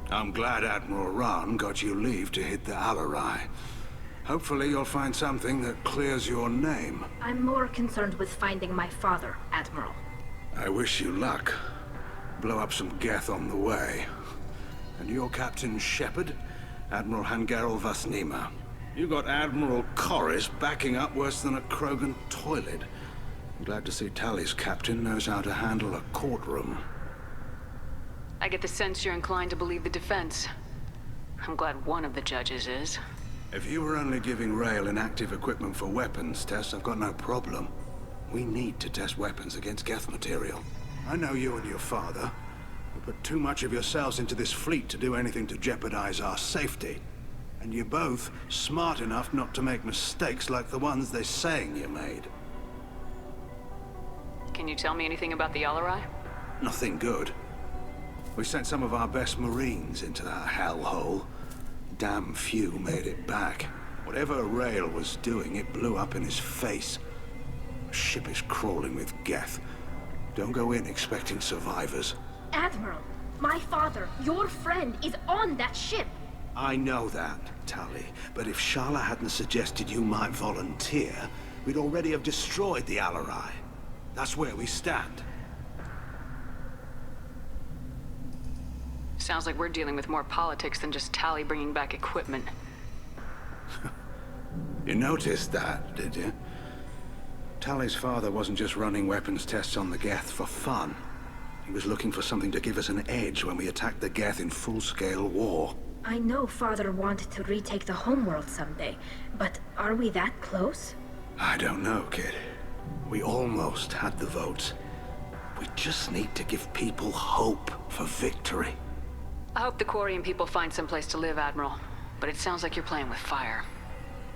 I'm glad Admiral Rahn got you leave to hit the Alarai. Hopefully you'll find something that clears your name. I'm more concerned with finding my father, Admiral. I wish you luck. Blow up some Geth on the way. And your Captain Shepard? Admiral Hangarel Vasnima. You got Admiral Corris backing up worse than a Krogan toilet. I'm glad to see Tali's captain knows how to handle a courtroom. I get the sense you're inclined to believe the defense. I'm glad one of the judges is. If you were only giving Rail inactive equipment for weapons tests, I've got no problem. We need to test weapons against Geth material. I know you and your father. You put too much of yourselves into this fleet to do anything to jeopardize our safety. And you're both smart enough not to make mistakes like the ones they're saying you made. Can you tell me anything about the Alarai? Nothing good. We sent some of our best Marines into that hellhole. Damn few made it back. Whatever Rail was doing, it blew up in his face. The ship is crawling with Geth. Don't go in expecting survivors. Admiral, my father, your friend, is on that ship. I know that, Tali. But if Shala hadn't suggested you might volunteer, we'd already have destroyed the Alarai. That's where we stand. Sounds like we're dealing with more politics than just Tali bringing back equipment. You noticed that, did you? Tali's father wasn't just running weapons tests on the Geth for fun. He was looking for something to give us an edge when we attacked the Geth in full-scale war. I know Father wanted to retake the homeworld someday, but are we that close? I don't know, kid. We almost had the votes. We just need to give people hope for victory. I hope the Quarian people find someplace to live, Admiral. But it sounds like you're playing with fire.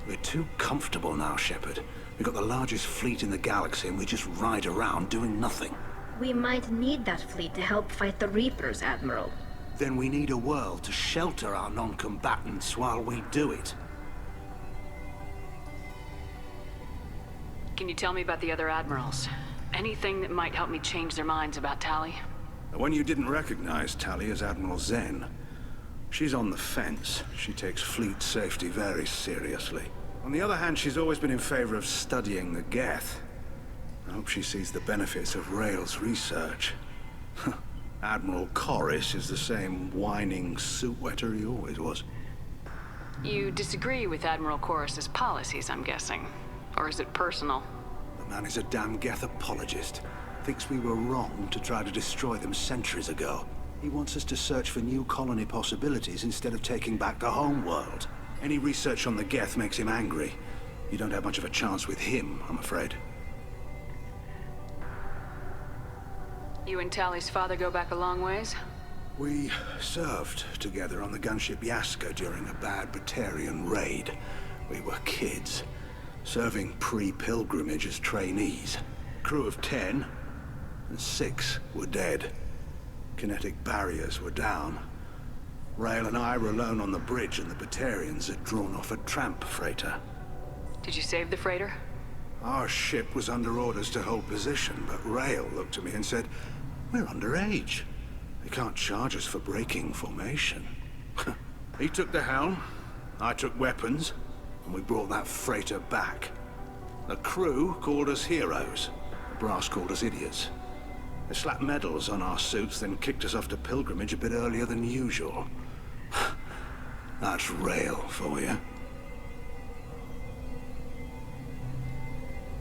We're too comfortable now, Shepard. We've got the largest fleet in the galaxy and we just ride around doing nothing. We might need that fleet to help fight the Reapers, Admiral. Then we need a world to shelter our non-combatants while we do it. Can you tell me about the other Admirals? Anything that might help me change their minds about Tali? The one you didn't recognize, Tali, is Admiral Zen. She's on the fence. She takes fleet safety very seriously. On the other hand, she's always been in favor of studying the Geth. I hope she sees the benefits of Rail's research. Admiral Corris is the same whining suit-wetter he always was. You disagree with Admiral Corris's policies, I'm guessing. Or is it personal? The man is a damn Geth apologist. Thinks we were wrong to try to destroy them centuries ago. He wants us to search for new colony possibilities instead of taking back the homeworld. Any research on the Geth makes him angry. You don't have much of a chance with him, I'm afraid. You and Tali's father go back a long ways? We served together on the gunship Yaska during a bad Batarian raid. We were kids, serving pre-pilgrimage as trainees. Crew of 10, and 6 were dead. Kinetic barriers were down. Rail and I were alone on the bridge and the Batarians had drawn off a tramp freighter. Did you save the freighter? Our ship was under orders to hold position, but Rail looked at me and said, "We're underage. They can't charge us for breaking formation." He took the helm, I took weapons, and we brought that freighter back. The crew called us heroes. The brass called us idiots. They slapped medals on our suits, then kicked us off to pilgrimage a bit earlier than usual. That's Rail for you.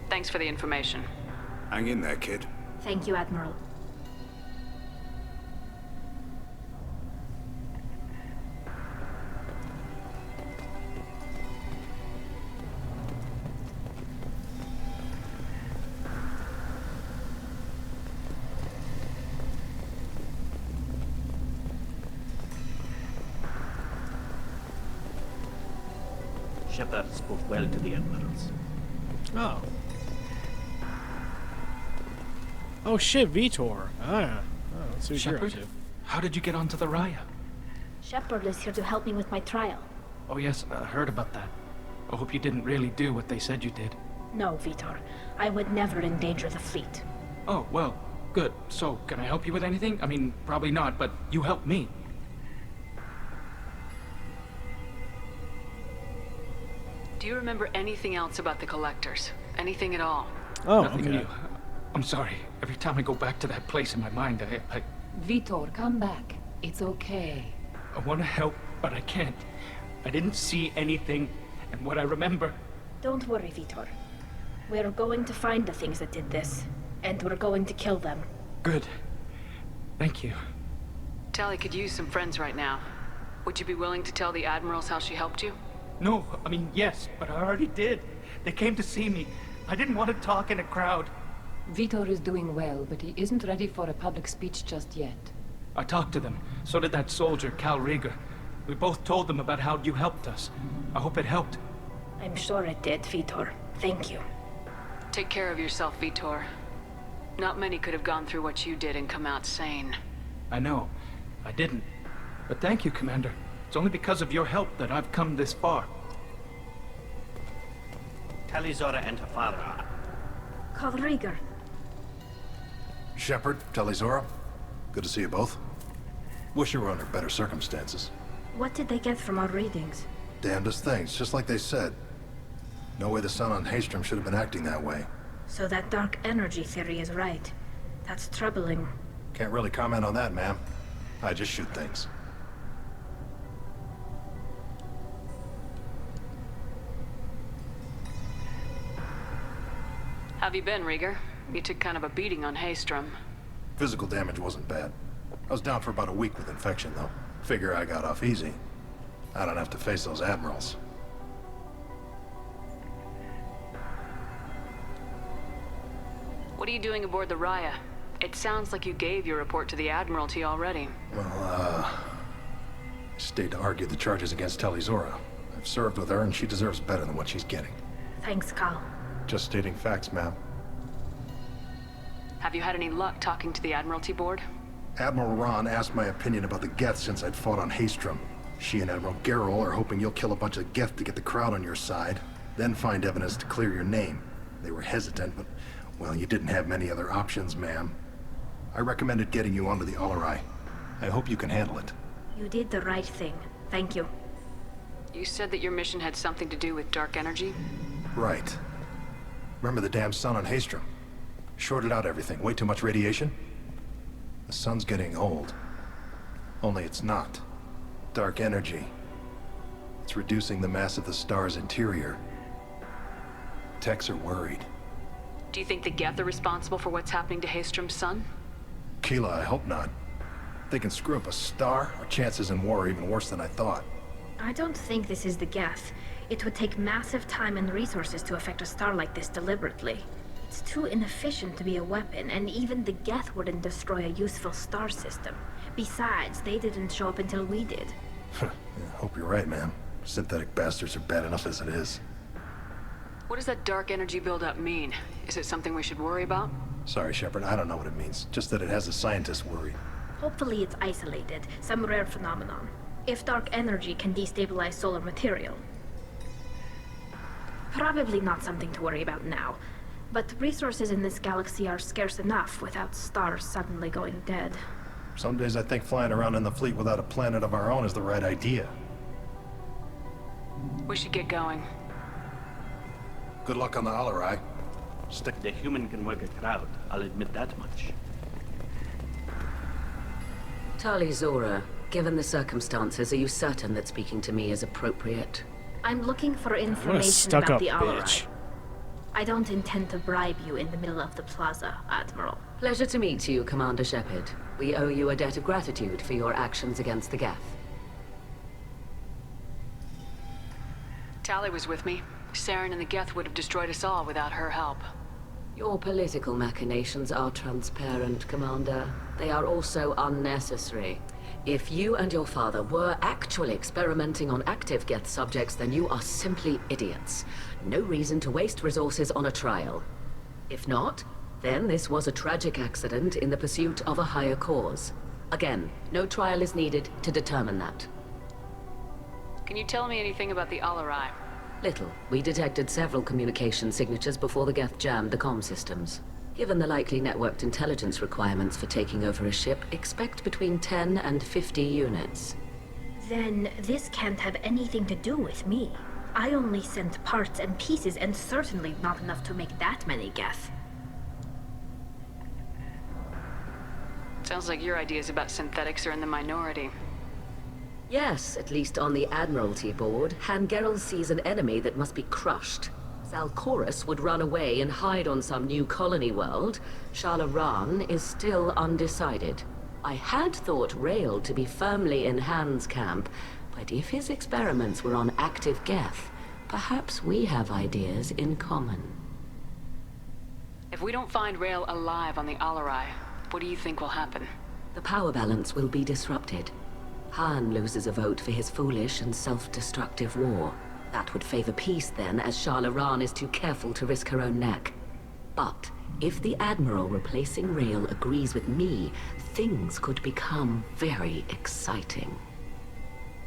Thanks for the information. Hang in there, kid. Thank you, Admiral. Shepard spoke well to the admirals. Oh. Oh shit, Vitor. Ah. Oh, let's see what you're up Shepard? to. How did you get onto the Raya? Shepard is here to help me with my trial. Oh yes, I heard about that. I hope you didn't really do what they said you did. No, Vitor. I would never endanger the fleet. Oh, well, good. So, can I help you with anything? I mean, probably not, but you helped me. Do you remember anything else about the Collectors? Anything at all? Oh, Nothing okay. new. I'm sorry. Every time I go back to that place in my mind, I Vitor, come back. It's okay. want to help, but I can't. I didn't see anything, and what I remember... Don't worry, Vitor. We're going to find the things that did this, and we're going to kill them. Good. Thank you. Tali could use some friends right now. Would you be willing to tell the Admirals how she helped you? No, I mean, yes, but I already did. They came to see me. I didn't want to talk in a crowd. Vitor is doing well, but he isn't ready for a public speech just yet. I talked to them. So did that soldier, Cal Rieger. We both told them about how you helped us. I hope it helped. I'm sure it did, Vitor. Thank you. Take care of yourself, Vitor. Not many could have gone through what you did and come out sane. I know. I didn't. But thank you, Commander. It's only because of your help that I've come this far. Talizora and her father. Call Rieger. Shepard, Talizora, good to see you both. Wish you were under better circumstances. What did they get from our readings? Damnedest things, just like they said. No way the sun on Haystrom should have been acting that way. So that dark energy theory is right. That's troubling. Can't really comment on that, ma'am. I just shoot things. Have you been, Rieger? You took kind of a beating on Haystrom. Physical damage wasn't bad. I was down for about a week with infection, though. Figure I got off easy. I don't have to face those admirals. What are you doing aboard the Raya? It sounds like you gave your report to the Admiralty already. Well, I stayed to argue the charges against Talizora. I've served with her, and she deserves better than what she's getting. Thanks, Cal. Just stating facts, ma'am. Have you had any luck talking to the Admiralty board? Admiral Ron asked my opinion about the Geth since I'd fought on Haystrom. She and Admiral Gerrel are hoping you'll kill a bunch of Geth to get the crowd on your side, then find evidence to clear your name. They were hesitant, but, well, you didn't have many other options, ma'am. I recommended getting you onto the Alarai. I hope you can handle it. You did the right thing. Thank you. You said that your mission had something to do with dark energy? Right. Remember the damn sun on Haystrom? Shorted out everything. Way too much radiation? The sun's getting old. Only it's not. Dark energy. It's reducing the mass of the star's interior. Techs are worried. Do you think the Geth are responsible for what's happening to Haystrom's sun? Keela, I hope not. If they can screw up a star, our chances in war are even worse than I thought. I don't think this is the Geth. It would take massive time and resources to affect a star like this deliberately. It's too inefficient to be a weapon, and even the Geth wouldn't destroy a useful star system. Besides, they didn't show up until we did. Yeah, hope you're right, ma'am. Synthetic bastards are bad enough as it is. What does that dark energy buildup mean? Is it something we should worry about? Sorry, Shepard, I don't know what it means. Just that it has the scientists worried. Hopefully it's isolated, some rare phenomenon. If dark energy can destabilize solar material. Probably not something to worry about now. But resources in this galaxy are scarce enough without stars suddenly going dead. Some days I think flying around in the fleet without a planet of our own is the right idea. We should get going. Good luck on the Alarai. Stick. The human can work a crowd, I'll admit that much. Talizora, given the circumstances, are you certain that speaking to me is appropriate? I'm looking for What a information about stuck-up the Alarai. bitch. I don't intend to bribe you in the middle of the plaza, Admiral. Pleasure to meet you, Commander Shepard. We owe you a debt of gratitude for your actions against the Geth. Tali was with me. Saren and the Geth would have destroyed us all without her help. Your political machinations are transparent, Commander. They are also unnecessary. If you and your father were actually experimenting on active Geth subjects, then you are simply idiots. No reason to waste resources on a trial. If not, then this was a tragic accident in the pursuit of a higher cause. Again, no trial is needed to determine that. Can you tell me anything about the Alarai? Little. We detected several communication signatures before the Geth jammed the comm systems. Given the likely networked intelligence requirements for taking over a ship, expect between 10 and 50 units. Then this can't have anything to do with me. I only sent parts and pieces, and certainly not enough to make that many Geth. Sounds like your ideas about synthetics are in the minority. Yes, at least on the Admiralty board, Hangerel sees an enemy that must be crushed. Zalcorus would run away and hide on some new colony world. Shalaran is still undecided. I had thought Rael to be firmly in Han's camp, but if his experiments were on active Geth, perhaps we have ideas in common. If we don't find Rael alive on the Alarai, what do you think will happen? The power balance will be disrupted. Han loses a vote for his foolish and self-destructive war. That would favor peace then, as Shalaran is too careful to risk her own neck. But if the Admiral replacing Rael agrees with me, things could become very exciting.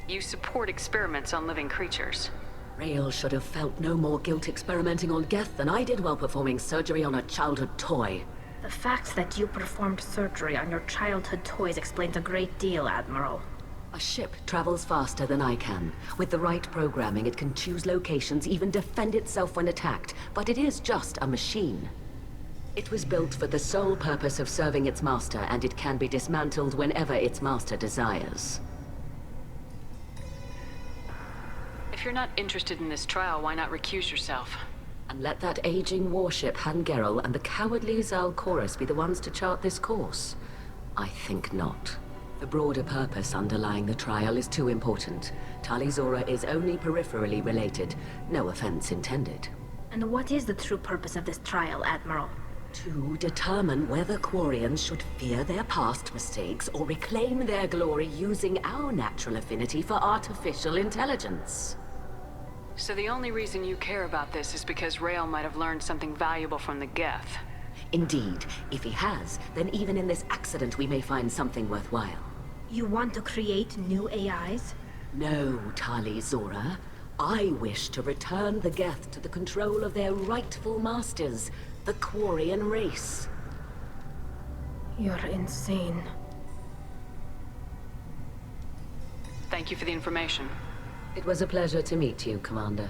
You support experiments on living creatures. Rael should have felt no more guilt experimenting on Geth than I did while performing surgery on a childhood toy. The fact that you performed surgery on your childhood toys explains a great deal, Admiral. A ship travels faster than I can. With the right programming, it can choose locations, even defend itself when attacked. But it is just a machine. It was built for the sole purpose of serving its master, and it can be dismantled whenever its master desires. If you're not interested in this trial, why not recuse yourself? And let that aging warship Hangerel and the cowardly Zalcorus be the ones to chart this course? I think not. The broader purpose underlying the trial is too important. Talizora is only peripherally related. No offense intended. And what is the true purpose of this trial, Admiral? To determine whether Quarians should fear their past mistakes or reclaim their glory using our natural affinity for artificial intelligence. So the only reason you care about this is because Rael might have learned something valuable from the Geth. Indeed. If he has, then even in this accident we may find something worthwhile. You want to create new AIs? No, Talizora. I wish to return the Geth to the control of their rightful masters, the Quarian race. You're insane. Thank you for the information. It was a pleasure to meet you, Commander.